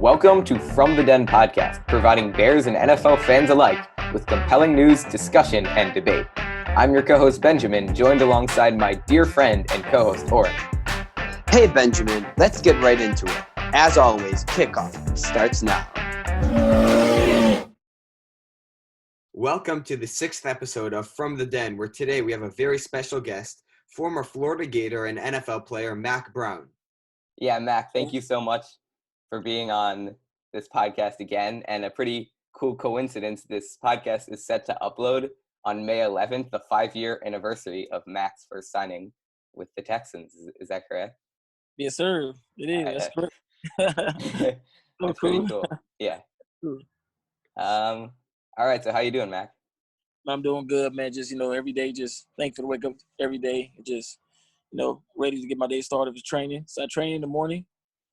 Welcome to From the Den podcast, providing Bears and NFL fans alike with compelling news, discussion, and debate. I'm your co-host Benjamin, joined alongside my dear friend and co-host Oren. Hey Benjamin, let's get right into it. As always, kickoff starts now. Welcome to the 6th episode of From the Den, where today we have a very special guest, former Florida Gator and NFL player Mack Brown. Yeah, Mack, thank you so much for being on this podcast again. And a pretty cool coincidence, this podcast is set to upload on May 11th, the 5-year anniversary of Mack's first signing with the Texans. Is that correct? Yes, sir. It is. That's correct. That's pretty cool. Yeah. All right. So how you doing, Mack? I'm doing good, man. Just, every day, just thankful to wake up every day. Just, ready to get my day started with training. So I train in the morning.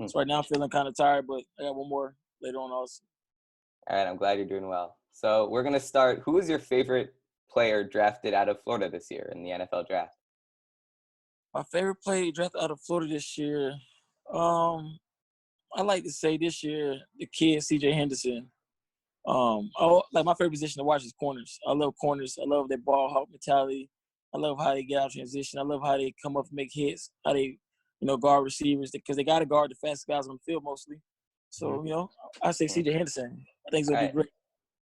So right now I'm feeling kind of tired, but I got one more later on also. All right. I'm glad you're doing well. So we're going to start. Who was your favorite player drafted out of Florida this year in the NFL draft? My favorite player drafted out of Florida this year, I like to say this year, the kid, CJ Henderson. My favorite position to watch is corners. I love corners. I love their ball hawk mentality. I love how they get out of transition. I love how they come up and make hits, how they, guard receivers, because they got to guard the fastest guys on the field mostly. So, I say CJ Henderson. I think it's going to be great.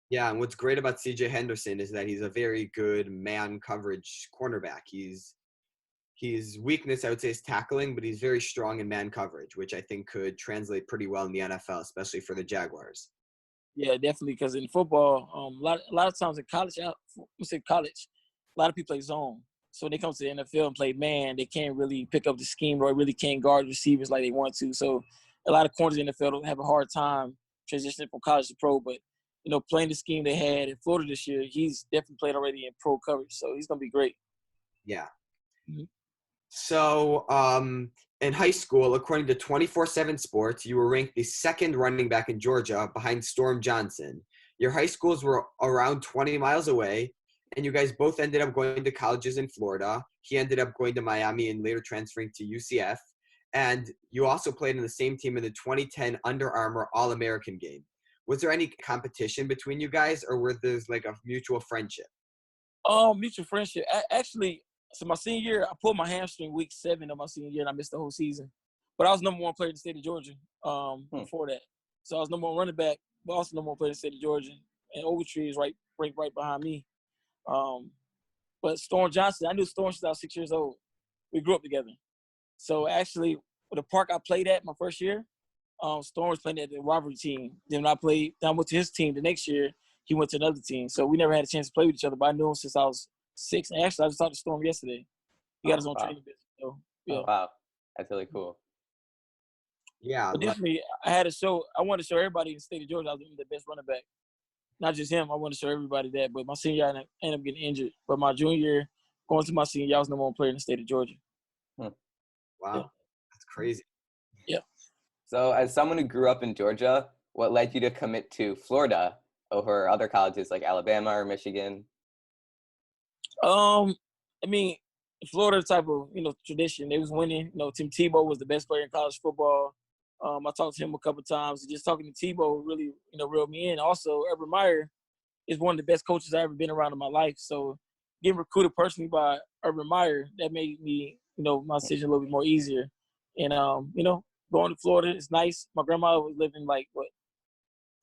Yeah, and what's great about CJ Henderson is that he's a very good man coverage cornerback. His weakness, I would say, is tackling, but he's very strong in man coverage, which I think could translate pretty well in the NFL, especially for the Jaguars. Yeah, definitely, because in football, a lot of times in college, a lot of people play zone. So when they come to the NFL and play man, they can't really pick up the scheme or really can't guard receivers like they want to. So a lot of corners in the NFL don't have a hard time transitioning from college to pro. But, playing the scheme they had in Florida this year, he's definitely played already in pro coverage. So he's going to be great. Yeah. Mm-hmm. So in high school, according to 24/7 Sports, you were ranked the second running back in Georgia behind Storm Johnson. Your high schools were around 20 miles away, and you guys both ended up going to colleges in Florida. He ended up going to Miami and later transferring to UCF. And you also played in the same team in the 2010 Under Armour All-American game. Was there any competition between you guys, or were there like a mutual friendship? Mutual friendship. So my senior year, I pulled my hamstring week 7 of my senior year, and I missed the whole season. But I was number 1 player in the state of Georgia before that. So I was number 1 running back, but also number 1 player in the state of Georgia. And Ogletree is right behind me. But Storm Johnson, I knew Storm since I was 6 years old. We grew up together. So actually, the park I played at my first year, Storm was playing at the rivalry team. Then I went to his team the next year. He went to another team. So we never had a chance to play with each other, but I knew him since I was 6. And actually, I just talked to Storm yesterday. He got his own training business. So, yeah. Oh, wow. That's really cool. Yeah. But definitely, I wanted to show everybody in the state of Georgia I was the best running back. Not just him. I wanted to show everybody that. But my senior year, I ended up getting injured. But my junior year, going to my senior year, I was number 1 player in the state of Georgia. Wow. Yeah. That's crazy. Yeah. So as someone who grew up in Georgia, what led you to commit to Florida over other colleges like Alabama or Michigan? Florida type of, tradition. They was winning. Tim Tebow was the best player in college football. I talked to him a couple of times. And just talking to Tebow really, reeled me in. Also, Urban Meyer is one of the best coaches I've ever been around in my life. So getting recruited personally by Urban Meyer, that made me, my decision a little bit more easier. And, going to Florida is nice. My grandma was living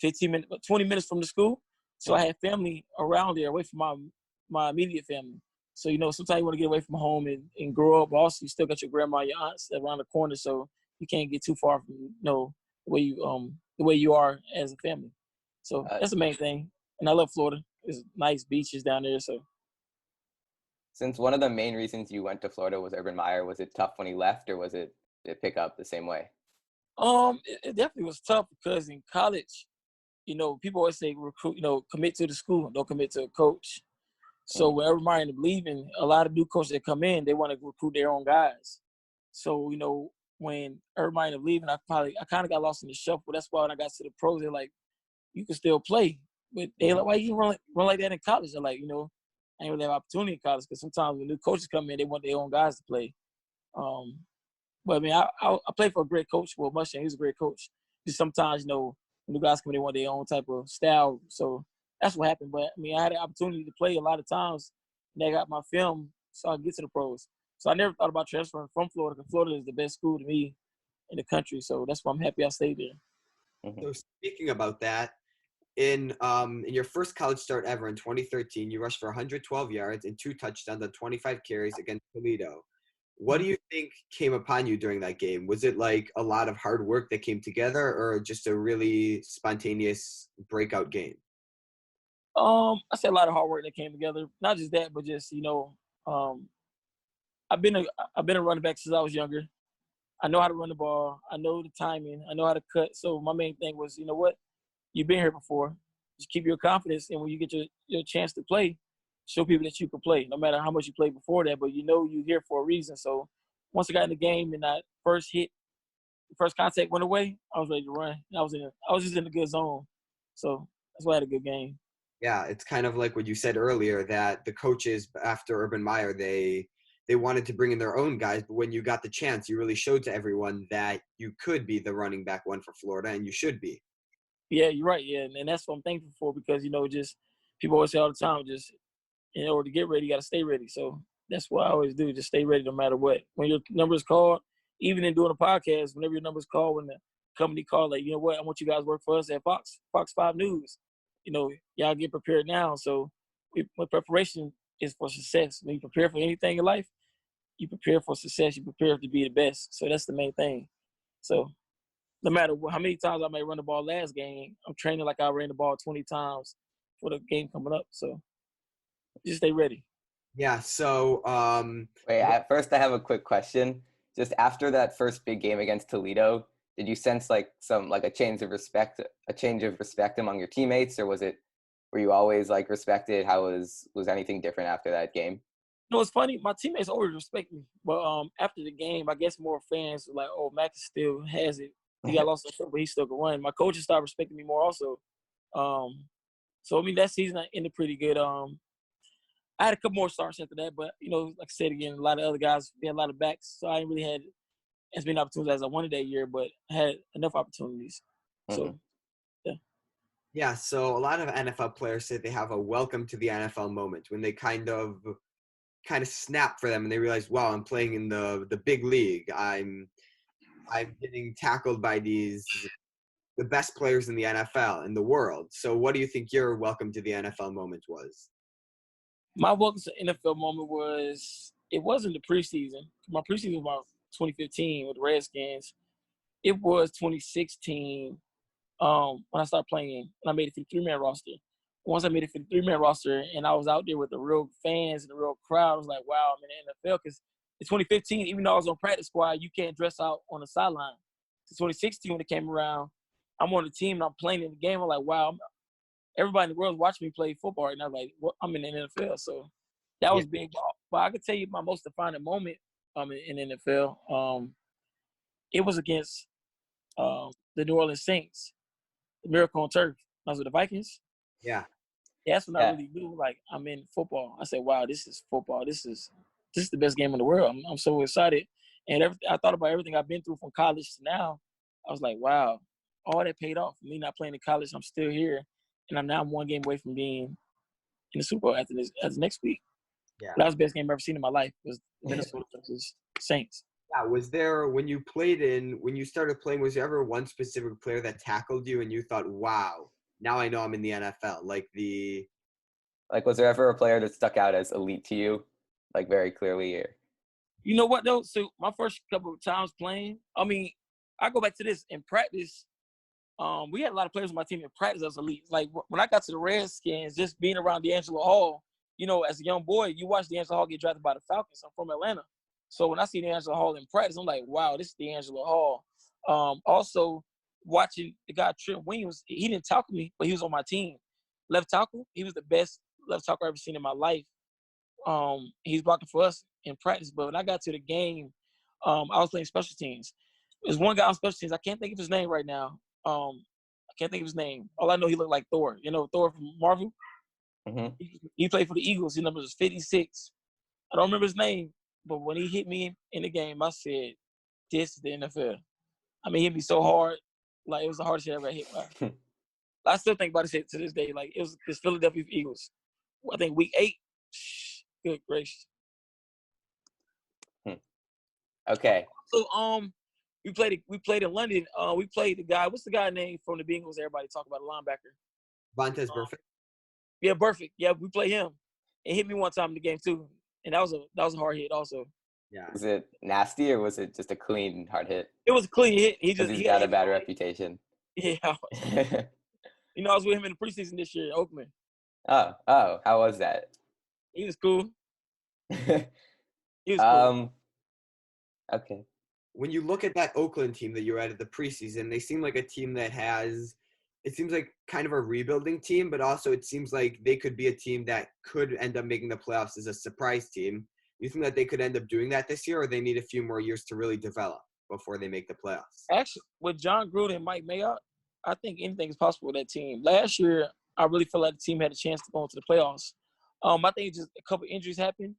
20 minutes from the school. So I had family around there, away from my immediate family. So, sometimes you want to get away from home and grow up, but also you still got your grandma and your aunts around the corner, so you can't get too far from, the way you are as a family. So that's the main thing. And I love Florida. There's nice beaches down there. So Since one of the main reasons you went to Florida was Urban Meyer, was it tough when he left, or did it pick up the same way? It definitely was tough because in college, people always say recruit, commit to the school, don't commit to a coach. So when Urban Meyer ended up leaving, a lot of new coaches that come in, they want to recruit their own guys. So, when Urban Meyer ended up leaving, I kind of got lost in the shuffle. That's why when I got to the pros, they're like, you can still play. But they're like, why you run like that in college? They're like, I ain't really have opportunity in college because sometimes when new coaches come in, they want their own guys to play. But I played for a great coach, Will Muschamp. He was a great coach. just sometimes, new guys come in, they want their own type of style. So that's what happened. But, I mean, I had the opportunity to play a lot of times, and I got my film so I could get to the pros. So I never thought about transferring from Florida, because Florida is the best school to me in the country. So that's why I'm happy I stayed there. So speaking about that, in your first college start ever in 2013, you rushed for 112 yards and 2 touchdowns on 25 carries against Toledo. What do you think came upon you during that game? Was it like a lot of hard work that came together, or just a really spontaneous breakout game? I say a lot of hard work that came together. Not just that, but just I've been a running back since I was younger. I know how to run the ball. I know the timing. I know how to cut. So my main thing was, you know what? You've been here before. Just keep your confidence, and when you get your chance to play, show people that you can play, no matter how much you played before that. But you're here for a reason. So once I got in the game and that first contact went away, I was ready to run. And I was just in a good zone. So that's why I had a good game. Yeah, it's kind of like what you said earlier, that the coaches after Urban Meyer, they wanted to bring in their own guys, but when you got the chance, you really showed to everyone that you could be the running back one for Florida, and you should be. Yeah, you're right. Yeah, and that's what I'm thankful for, because just people always say all the time, just in order to get ready, you got to stay ready. So that's what I always do, just stay ready no matter what. When your number is called, even in doing a podcast, whenever your number is called, when the company called, like, you know what, I want you guys to work for us at Fox 5 News. Y'all get prepared now. So my preparation is for success. When you prepare for anything in life, you prepare for success. You prepare to be the best. So that's the main thing. So no matter how many times I may run the ball last game, I'm training like I ran the ball 20 times for the game coming up. So just stay ready. Yeah, so Wait, first I have a quick question. Just after that first big game against Toledo, did you sense a change of respect among your teammates, or were you always respected? How was anything different after that game? It's funny. My teammates always respect me, but after the game, I guess more fans were like, "Oh, Mack still has it. He got lost in the foot, but he still can run." My coaches started respecting me more also. So I mean, that season I ended pretty good. I had a couple more starts after that, but like I said again, a lot of other guys, we had a lot of backs, so I ain't really had as many opportunities as I wanted that year, but I had enough opportunities. So, yeah. Yeah, so a lot of NFL players say they have a welcome to the NFL moment when they kind of snap for them and they realize, wow, I'm playing in the big league. I'm getting tackled by the best players in the NFL in the world. So what do you think your welcome to the NFL moment was? My welcome to NFL moment it wasn't the preseason. My preseason was about 2015 with the Redskins. It was 2016 when I started playing, and I made it for the 3-man roster. Once I made it for the 3-man roster and I was out there with the real fans and the real crowd, I was like, wow, I'm in the NFL. Because in 2015, even though I was on practice squad, you can't dress out on the sideline. So 2016, when it came around, I'm on the team and I'm playing in the game. I'm like, wow, everybody in the world is watching me play football. And I was like, well, I'm in the NFL. So that was big. But I could tell you my most defining moment in the NFL, it was against the New Orleans Saints, the Miracle on Turf. I was with the Vikings. Yeah. That's when I really knew, like, I'm in football. I said, wow, this is football. This is the best game in the world. I'm so excited. And I thought about everything I've been through from college to now. I was like, wow, all that paid off. Me not playing in college, I'm still here. And I'm one game away from being in the Super Bowl after next week. Yeah. That was the best game I've ever seen in my life, was Minnesota versus Saints. Yeah, was there, when you started playing, was there ever one specific player that tackled you and you thought, wow, now I know I'm in the NFL? Was there ever a player that stuck out as elite to you, very clearly here? You know what, though? So my first couple of times playing, I mean, I go back to this. In practice, we had a lot of players on my team in practice that was elite. Like, when I got to the Redskins, just being around D'Angelo Hall, as a young boy, you watch D'Angelo Hall get drafted by the Falcons. I'm from Atlanta. So when I see D'Angelo Hall in practice, I'm like, wow, this is D'Angelo Hall. Also, watching the guy Trent Williams, he didn't tackle me, but he was on my team. Left tackle, he was the best left tackle I've ever seen in my life. He's blocking for us in practice. But when I got to the game, I was playing special teams. There's one guy on special teams. I can't think of his name right now. I can't think of his name. All I know, he looked like Thor. Thor from Marvel? Mm-hmm. He played for the Eagles. His number was 56. I don't remember his name, but when he hit me in the game, I said, this is the NFL. I mean, he hit me so hard. Like, it was the hardest shit I ever hit by. I still think about it to this day. Like, it was this Philadelphia Eagles. I think week 8. Good gracious. Okay. So we played in London. We played the guy. What's the guy name from the Bengals? Everybody talk about, the linebacker. Vontaze Burfict. Yeah, Burfict. Yeah, we played him. It hit me one time in the game too, and that was a hard hit also. Yeah. Was it nasty or was it just a clean hard hit? It was a clean hit. He's got a bad reputation. Yeah. You know, I was with him in the preseason this year in Oakland. Oh, how was that? He was cool. He was cool. Okay. When you look at that Oakland team that you're at the preseason, they seem like a team that it seems like kind of a rebuilding team, but also it seems like they could be a team that could end up making the playoffs as a surprise team. You think that they could end up doing that this year, or they need a few more years to really develop before they make the playoffs? Actually, with John Gruden and Mike Mayock, I think anything is possible with that team. Last year, I really felt like the team had a chance to go into the playoffs. I think just a couple injuries happened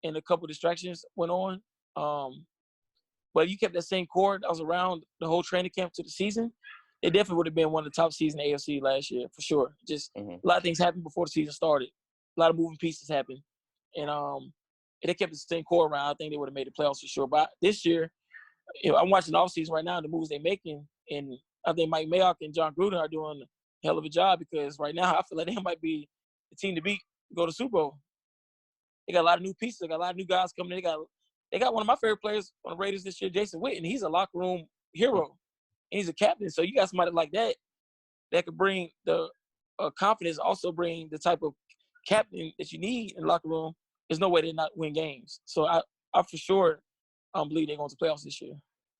and a couple distractions went on. But you kept that same core that was around the whole training camp to the season, it definitely would have been one of the top seasons in the AFC last year, for sure. Just a lot of things happened before the season started. A lot of moving pieces happened. And if they kept the same core around, I think they would have made the playoffs for sure. But this year, I'm watching the offseason right now, the moves they're making, and I think Mike Mayock and John Gruden are doing a hell of a job, because right now I feel like they might be the team to beat to go to Super Bowl. They got a lot of new pieces. They got a lot of new guys coming in. They got one of my favorite players on the Raiders this year, Jason Witten. He's a locker room hero. And he's a captain. So you got somebody like that could bring the confidence, also bring the type of captain that you need in the locker room. There's no way they not win games. So I for sure believe they're going to playoffs this year.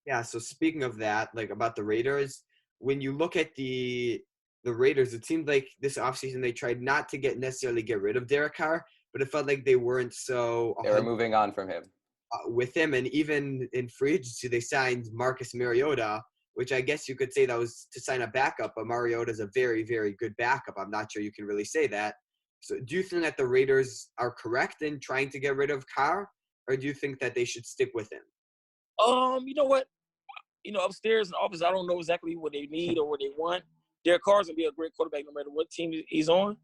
Yeah, so speaking of that, like about the Raiders, when you look at the Raiders, it seemed like this offseason they tried not to necessarily get rid of Derek Carr, but it felt like they weren't so – They were moving on from him. With him, and even in free agency, they signed Marcus Mariota, which I guess you could say that was to sign a backup, but Mariota is a very, very good backup. I'm not sure you can really say that. So do you think that the Raiders are correct in trying to get rid of Carr, or do you think that they should stick with him? You know what? Upstairs in the office, I don't know exactly what they need or what they want. Derek Carr's going to be a great quarterback no matter what team he's on.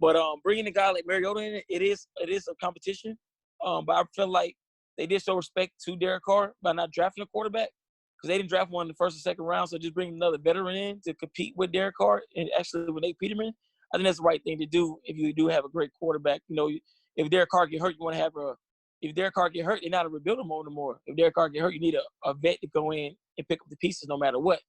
But bringing a guy like Mariota in, it is a competition. But I feel like they did show respect to Derek Carr by not drafting a quarterback, because they didn't draft one in the first or second round. So just bringing another veteran in to compete with Derek Carr and actually with Nate Peterman, I think that's the right thing to do if you do have a great quarterback. If Derek Carr get hurt, you want to have if Derek Carr get hurt, they're not a rebuilding mode anymore. If Derek Carr get hurt, you need a vet to go in and pick up the pieces no matter what.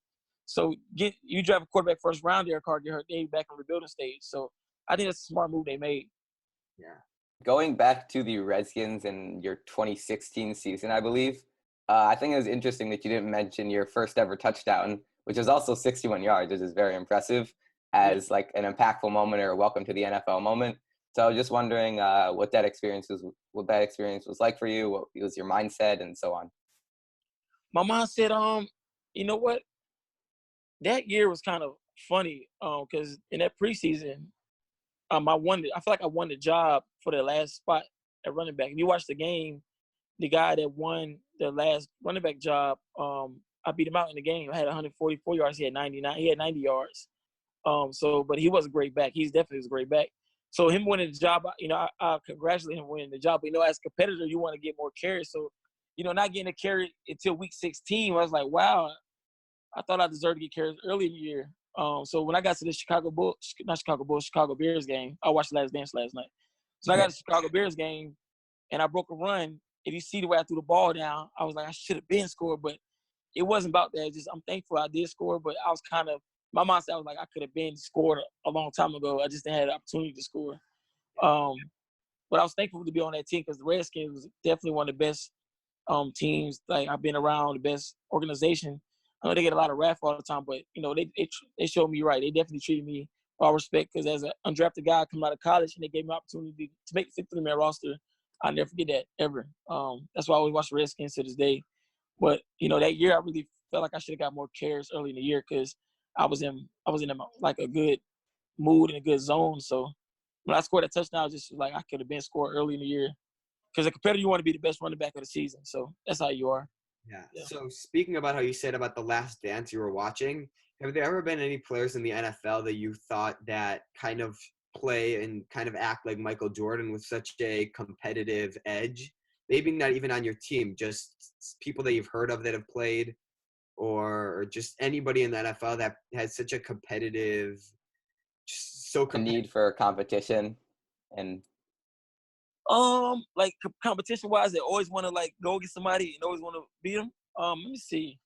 So you draft a quarterback first round, Derek Carr get hurt, then you're back in rebuilding stage. So I think that's a smart move they made. Yeah. Going back to the Redskins and your 2016 season, I believe, I think it was interesting that you didn't mention your first ever touchdown, which is also 61 yards, which is very impressive, as like an impactful moment or a welcome to the NFL moment. So I was just wondering what that experience was like for you, what was your mindset, and so on. My mindset, you know what? That year was kind of funny because in that preseason, I feel like I won the job for the last spot at running back. If you watch the game, the guy that won the last running back job, I beat him out in the game. I had 144 yards. He had 99. He had 90 yards. But he was a great back. He's definitely was a great back. So him winning the job, I congratulate him winning the job. But, as a competitor, you want to get more carries. So, not getting a carry until week 16, I was like, wow, I thought I deserved to get carries early in the year. So when I got to the Chicago Bears game, I watched The Last Dance last night. So I got to the Chicago Bears game, and I broke a run. If you see the way I threw the ball down, I was like, I should have been scored, but it wasn't about that. I'm thankful I did score, but I was my mindset was like, I could have been scored a long time ago. I just didn't have the opportunity to score. But I was thankful to be on that team because the Redskins was definitely one of the best teams. Like, I've been around, the best organization. I know they get a lot of wrath all the time, but, they showed me right. They definitely treated me with all respect because as an undrafted guy coming out of college and they gave me an opportunity to make the 53-man roster, I'll never forget that ever. That's why I always watch the Redskins to this day. But, that year I really felt like I should have got more carries early in the year because I was in like a good mood and a good zone. So when I scored that touchdown, I was just like I could have been scored early in the year. Because a competitor, you want to be the best running back of the season. So that's how you are. Yeah. So speaking about how you said about The Last Dance you were watching, have there ever been any players in the NFL that you thought that kind of play and kind of act like Michael Jordan with such a competitive edge? Maybe not even on your team, just people that you've heard of that have played, or just anybody in the NFL that has such a competitive, just so A competitive. need for competition and Like competition wise, they always want to like go against somebody and always want to beat them. Let me see.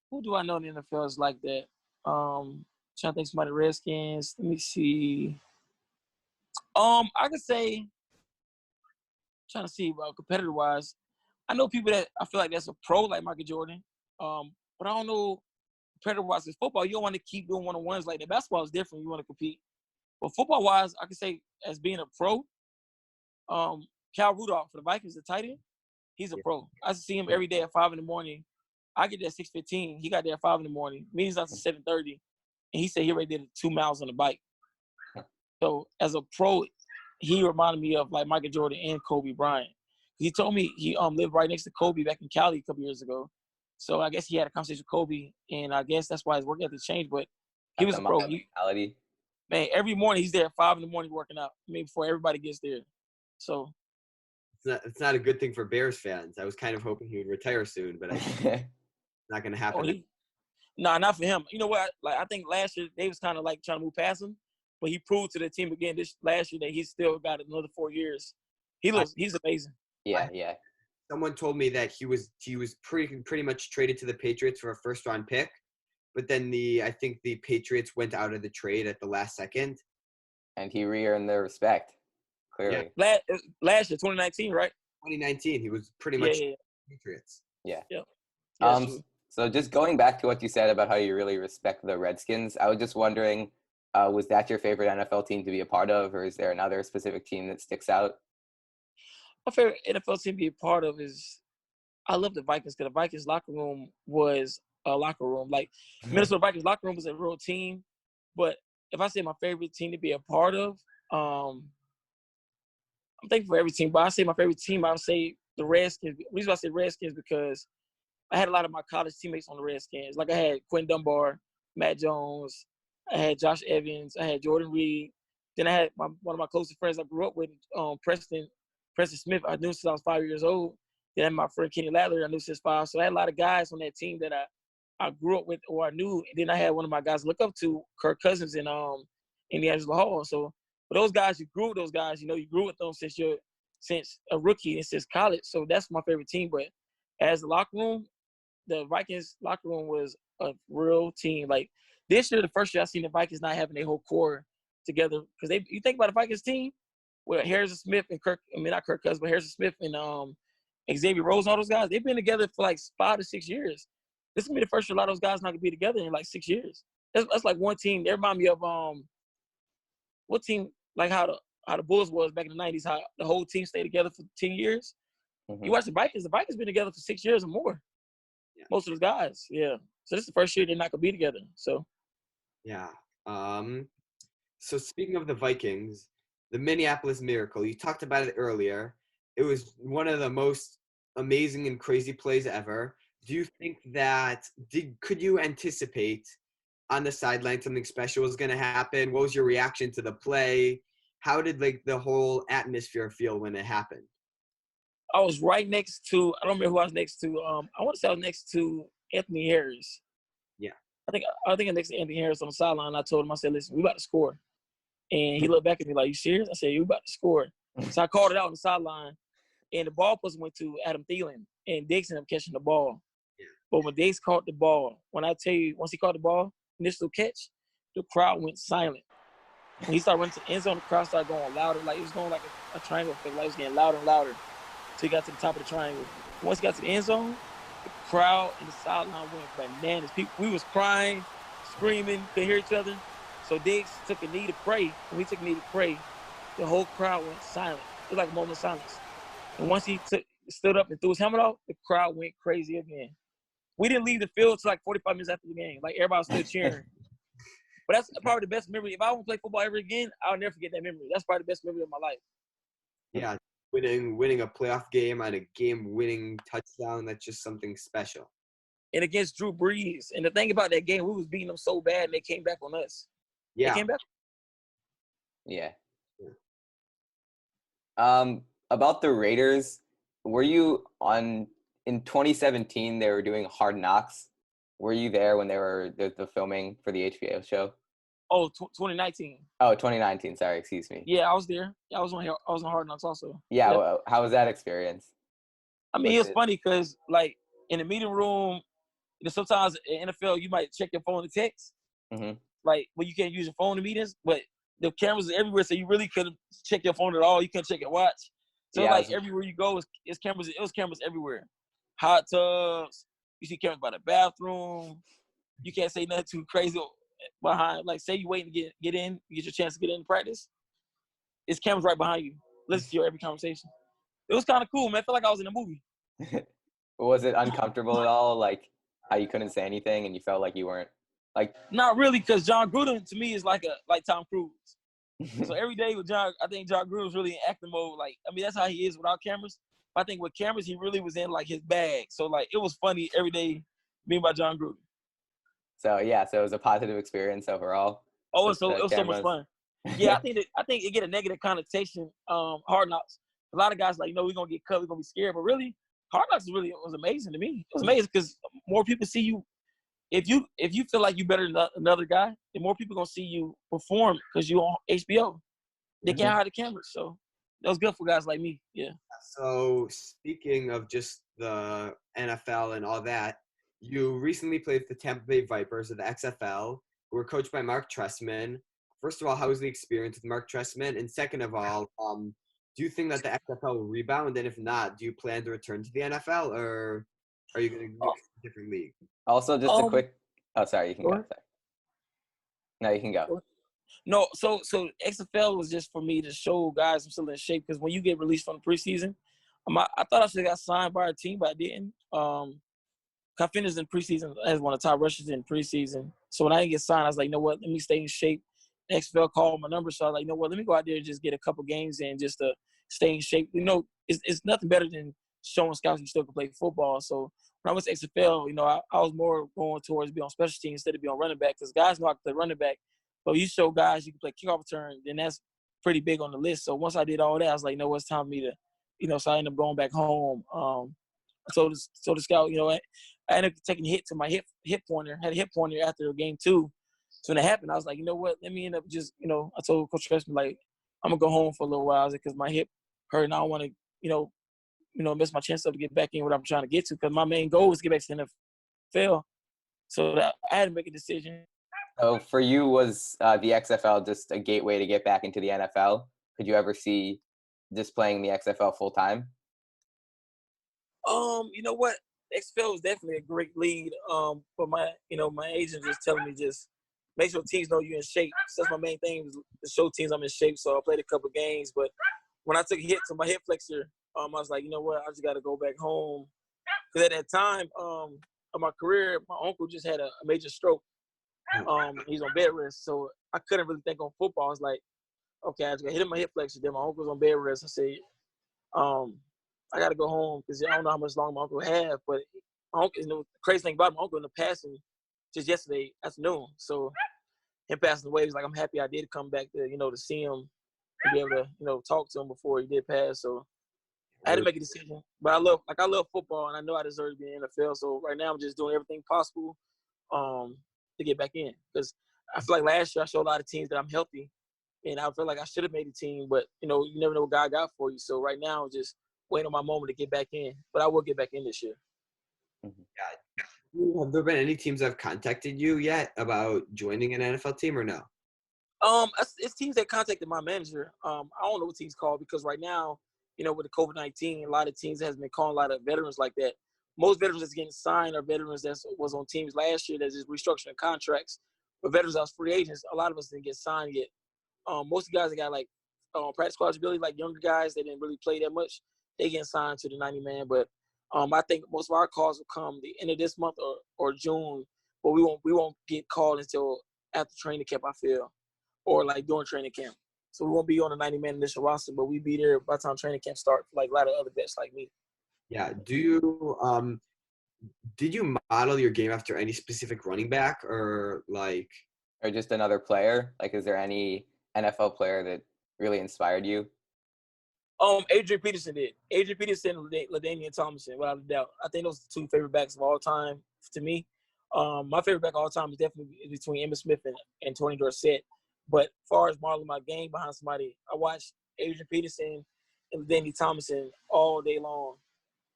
Who do I know in the NFL is like that? Trying to think somebody Redskins. Let me see. I could say, trying to see about competitor wise. I know people that I feel like that's a pro like Michael Jordan. But I don't know competitor wise. Because football, you don't want to keep doing one-on-ones like that. Basketball is different. You want to compete. But football wise, I could say as being a pro, Cal Rudolph for the Vikings, the tight end, he's a pro. I see him every day at 5 a.m. I get there at 6:15. He got there at 5 a.m. Meetings out to 7:30, and he said he already did 2 miles on the bike. So as a pro, he reminded me of like Michael Jordan and Kobe Bryant. He told me he lived right next to Kobe back in Cali a couple years ago. So I guess he had a conversation with Kobe, and I guess that's why his work ethic changed. But he was a pro. mentality. Man, every morning he's there at 5 a.m. working out, maybe before everybody gets there. So It's not a good thing for Bears fans. I was kind of hoping he would retire soon, but it's not going to happen. Not for him. You know what? Like I think last year they was kind of like trying to move past him, but he proved to the team again this last year that he's still got another 4 years. He's amazing. Yeah. Someone told me that he was pretty much traded to the Patriots for a first-round pick, but then I think the Patriots went out of the trade at the last second, and he re-earned their respect. Clearly. Yeah. Last year, 2019, right? 2019, he was pretty much Patriots. Yeah. Yeah. So just going back to what you said about how you really respect the Redskins, I was just wondering, was that your favorite NFL team to be a part of, or is there another specific team that sticks out? My favorite NFL team to be a part of is I love the Vikings because the Vikings locker room was a locker room. Like Minnesota Vikings locker room was a real team. But if I say my favorite team to be a part of, I'm thankful for every team. But I say my favorite team, I would say the Redskins. The reason why I say Redskins because I had a lot of my college teammates on the Redskins. Like I had Quentin Dunbar, Matt Jones, I had Josh Evans, I had Jordan Reed. Then I had one of my closest friends I grew up with, Preston Smith. I knew since I was 5 years old. Then I had my friend Kenny Ladler, I knew since 5. So I had a lot of guys on that team that I grew up with or I knew. And then I had one of my guys to look up to, Kirk Cousins in Angela Hall. So for those guys, you grew with those guys. You know, you grew with them since a rookie and since college. So that's my favorite team. But as the locker room, the Vikings locker room was a real team. Like this year, the first year I seen the Vikings not having their whole core together because you think about the Vikings team with Harrison Smith and not Kirk Cousins, but Harrison Smith and Xavier Rose and all those guys. They've been together for like 5 to 6 years. This is gonna be the first year a lot of those guys not gonna be together in like 6 years. That's like one team. They remind me of what team like how the Bulls was back in the 90s. How the whole team stayed together for 10 years. Mm-hmm. You watch the Vikings. The Vikings been together for 6 years or more. Yeah. Most of those guys, yeah. So this is the first year they're not gonna be together. So, yeah. So speaking of the Vikings, the Minneapolis Miracle, you talked about it earlier. It was one of the most amazing and crazy plays ever. Do you think that could you anticipate on the sideline something special was going to happen? What was your reaction to the play? How did the whole atmosphere feel when it happened? I was right next to, I don't remember who I was next to. I want to say I was next to Anthony Harris. Yeah. I think I'm next to Anthony Harris on the sideline. I told him, I said, listen, we about to score. And he looked back at me like, you serious? I said, you about to score. So I called it out on the sideline. And the ball person went to Adam Thielen. And Diggs ended up catching the ball. Yeah. But when Diggs caught the ball, when I tell you, once he caught the ball, initial catch, the crowd went silent. When he started running to the end zone, the crowd started going louder. Like it was going like a triangle effect. Like it was getting louder and louder. So he got to the top of the triangle. Once he got to the end zone, the crowd and the sideline went bananas. We was crying, screaming, couldn't hear each other. So Diggs took a knee to pray. When he took a knee to pray, the whole crowd went silent. It was like a moment of silence. And once he stood up and threw his helmet off, the crowd went crazy again. We didn't leave the field until like 45 minutes after the game. Like everybody was still cheering. But that's probably the best memory. If I want to play football ever again, I'll never forget that memory. That's probably the best memory of my life. Yeah, winning a playoff game on a game-winning touchdown. That's just something special. And against Drew Brees. And the thing about that game, we was beating them so bad, and they came back on us. Yeah. They came back. Yeah. About the Raiders, were you in 2017? They were doing Hard Knocks. Were you there when they were the filming for the HBO show? Oh, 2019. Oh, 2019. Sorry, excuse me. Yeah, I was there. Yeah, I was on Hard Knocks also. Yeah. Well, how was that experience? I mean, it's funny because like in the meeting room, sometimes in NFL you might check your phone to text. Mm-hmm. Like, well, you can't use your phone in meetings, but the cameras are everywhere, so you really couldn't check your phone at all. You couldn't check your watch. So like everywhere you go, it's cameras. It was cameras everywhere. Hot tubs. You see cameras by the bathroom. You can't say nothing too crazy behind. Like, say you waiting to get in, you get your chance to get in practice. It's cameras right behind you. Listen to your every conversation. It was kind of cool, man. I felt like I was in a movie. Was it uncomfortable at all? Like how you couldn't say anything and you felt like you weren't like? Not really, because John Gruden to me is like Tom Cruise. So every day with John, I think John Gruden was really in acting mode. Like, I mean, that's how he is without cameras. But I think with cameras, he really was in like his bag. So like, it was funny every day being by John Gruden. So yeah, so it was a positive experience overall. Oh, it was so much fun. Yeah, I think it get a negative connotation. Hard Knocks. A lot of guys like, we're gonna get cut, we're gonna be scared. But really, Hard Knocks was amazing to me. It was amazing because more people see you. If you feel like you better than another guy, then more people gonna see you perform because you on HBO. They can't hide the cameras, so that was good for guys like me. Yeah. So speaking of just the NFL and all that, you recently played with the Tampa Bay Vipers of the XFL, who were coached by Mark Trestman. First of all, how was the experience with Mark Trestman? And second of all, do you think that the XFL will rebound? And if not, do you plan to return to the NFL, or are you going to go to a different league? Also, just a quick. Oh, sorry. You can go. Sorry. No, you can go. No, so XFL was just for me to show guys I'm still in shape, because when you get released from the preseason, I thought I should have got signed by a team, but I didn't. I finished in preseason as one of the top rushers in preseason. So when I didn't get signed, I was like, you know what? Let me stay in shape. The XFL called my number, so I was like, you know what? Let me go out there and just get a couple games in just to stay in shape. It's nothing better than showing scouts you still can play football. So when I went to XFL, I was more going towards being on special teams instead of being on running back, because guys know I can play running back. But you show guys you can play kickoff return, then that's pretty big on the list. So once I did all that, I was like, you know what? It's time for me to, so I ended up going back home. So the scout, I ended up taking a hit to my hip pointer. Had a hip pointer after game 2. So when it happened, I was like, you know what? Let me end up just, I told Coach Trestman, like, I'm going to go home for a little while because my hip hurt and I don't want to, miss my chance to get back in what I'm trying to get to, because my main goal was to get back to the NFL. So I had to make a decision. So for you, was the XFL just a gateway to get back into the NFL? Could you ever see just playing the XFL full time? You know what? XFL is definitely a great lead. But my agent just telling me just make sure teams know you're in shape. So that's my main thing, was to show teams I'm in shape. So I played a couple games, but when I took a hit to my hip flexor, I was like, you know what? I just got to go back home. Because at that time of my career, my uncle just had a major stroke. He's on bed rest, so I couldn't really think on football. I was like, okay, I just got hit in my hip flexor. Then my uncle's on bed rest. I said, I got to go home because I don't know how much longer my uncle have. But my uncle, the crazy thing about my uncle ended up passing just yesterday afternoon. So him passing away, was like, I'm happy I did come back to, to see him and be able to, talk to him before he did pass. So I had to make a decision. But I love football, and I know I deserve to be in the NFL. So right now I'm just doing everything possible to get back in, because I feel like last year I showed a lot of teams that I'm healthy, and I feel like I should have made a team, but you never know what God got for you. So right now I'm just waiting on my moment to get back in, but I will get back in this year. Have there been any teams that have contacted you yet about joining an NFL team, or no? It's teams that contacted my manager. I don't know what teams called, because right now, with the COVID-19, a lot of teams has been calling a lot of veterans like that. Most veterans that's getting signed are veterans that was on teams last year that's just restructuring contracts. But veterans that was free agents, a lot of us didn't get signed yet. Most of the guys that got like practice eligibility, like younger guys that didn't really play that much, they get signed to the 90-man. But I think most of our calls will come the end of this month or June, but we won't get called until after training camp, I feel, or like during training camp. So we won't be on the 90-man initial roster, but we be there by the time training camp start, like a lot of other vets like me. Yeah. Do you did you model your game after any specific running back or like? Or just another player? Like, is there any NFL player that really inspired you? Adrian Peterson did. Adrian Peterson and LaDainian Tomlinson, without a doubt. I think those are the two favorite backs of all time to me. My favorite back of all time is definitely between Emmitt Smith and Tony Dorsett. But as far as modeling my game behind somebody, I watched Adrian Peterson and LaDainian Tomlinson all day long.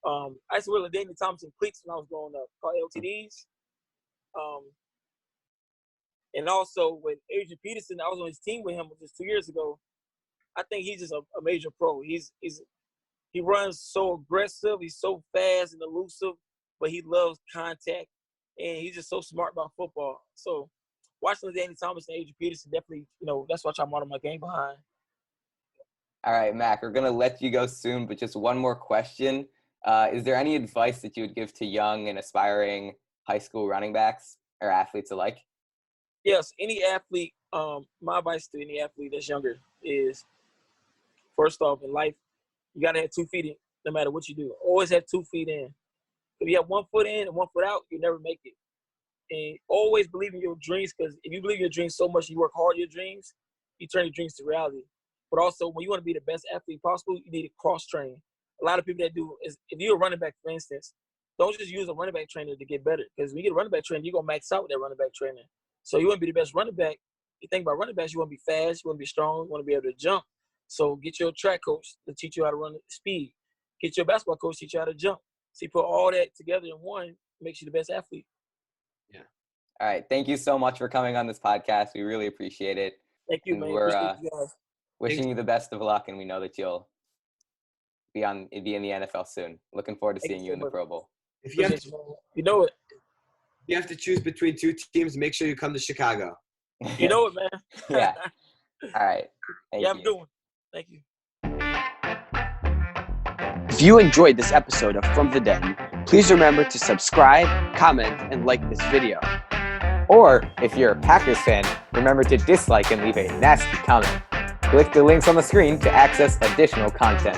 I used to wear LaDainian Tomlinson cleats when I was growing up, called LTDs. And also with Adrian Peterson, I was on his team with him just 2 years ago. I think he's just a major pro. He runs so aggressive. He's so fast and elusive, but he loves contact, and he's just so smart about football. So watching Danny Thomas and Adrian Peterson definitely, that's what I try to model my game behind. All right, Mack, we're going to let you go soon, but just one more question. Is there any advice that you would give to young and aspiring high school running backs or athletes alike? Yes, any athlete, my advice to any athlete that's younger is, first off, in life, you got to have 2 feet in no matter what you do. Always have 2 feet in. If you have 1 foot in and 1 foot out, you never make it. And always believe in your dreams, because if you believe in your dreams so much, you work hard at your dreams, you turn your dreams to reality. But also, when you want to be the best athlete possible, you need to cross-train. A lot of people that do is, if you're a running back, for instance, don't just use a running back trainer to get better. Because when you get a running back trainer, you're going to max out with that running back trainer. So you want to be the best running back. You think about running backs, you want to be fast, you want to be strong, you want to be able to jump. So get your track coach to teach you how to run speed. Get your basketball coach to teach you how to jump. So you put all that together in one, makes you the best athlete. Yeah. All right. Thank you so much for coming on this podcast. We really appreciate it. Thank you, and man. We're wishing Thanks. you the best of luck, and we know that you'll be in the NFL soon. Looking forward to seeing you in the Pro Bowl. If you have to, you know it. you have to choose between 2 teams, make sure you come to Chicago. You know it, man. Yeah. All right. Thank you. I'm doing. Thank you. If you enjoyed this episode of From the Den, please remember to subscribe, comment, and like this video. Or if you're a Packers fan, remember to dislike and leave a nasty comment. Click the links on the screen to access additional content.